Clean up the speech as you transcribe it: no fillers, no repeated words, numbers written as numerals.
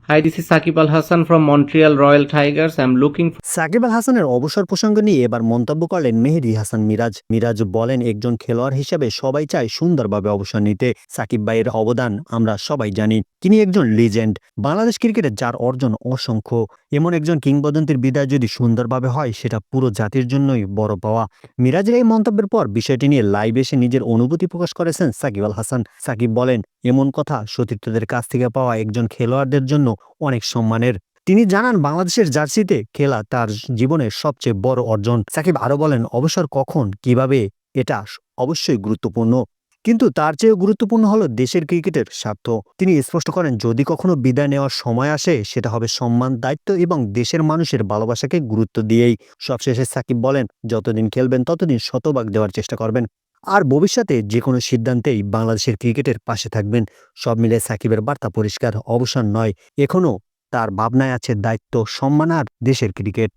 Hi, this is Sakib Al Hassan from Montreal Royal Tigers. I'm looking for Shakib Al হাসানের অবসর প্রসঙ্গ নিয়ে এবার মন্তব্য করলেন মেহেদী হাসান মিরাজ। মিরাজ বলেন, একজন খেলোয়াড় হিসেবে সবাই চায় সুন্দরভাবে অবসর নিতে। সাকিব ভাইয়ের অবদান আমরা সবাই জানি। তিনি একজন লিজেন্ড, বাংলাদেশ ক্রিকেটে যার অর্জন অসংখ্য। এমন একজন কিংবদন্তির বিদায় যদি সুন্দরভাবে হয়, সেটা পুরো জাতির জন্যই বড় পাওয়া। মিরাজের এই মন্তব্যের পর বিষয়টি নিয়ে লাইভ এসে নিজের অনুভূতি প্রকাশ করেছেন সাকিব আল হাসান। সাকিব বলেন, এমন কথা সতীর্থদের কাছ থেকে পাওয়া একজন খেলোয়াড়দের জন্য অনেক সম্মানের। তিনি জানান, বাংলাদেশের জার্সিতে খেলা তার জীবনের সবচেয়ে বড় অর্জন। সাকিব আরো বলেন, অবসর কখন কিভাবে এটা অবশ্যই গুরুত্বপূর্ণ, কিন্তু তার চেয়েও গুরুত্বপূর্ণ হলো দেশের ক্রিকেটের স্বার্থ। তিনি স্পষ্ট করেন, যদি কখনো বিদায় নেওয়ার সময় আসে, সেটা হবে সম্মান, দায়িত্ব এবং দেশের মানুষের ভালোবাসাকে গুরুত্ব দিয়েই। সবশেষে সাকিব বলেন, যতদিন খেলবেন ততদিন শতভাগ দেওয়ার চেষ্টা করবেন, আর ভবিষ্যতে যে কোনো সিদ্ধান্তেই বাংলাদেশের ক্রিকেটের পাশে থাকবেন। সব মিলে সাকিবের বার্তা পরিষ্কার, অবসর নয়, এখনো তার ভাবনায় আছে দায়িত্ব, সম্মান আর দেশের ক্রিকেট।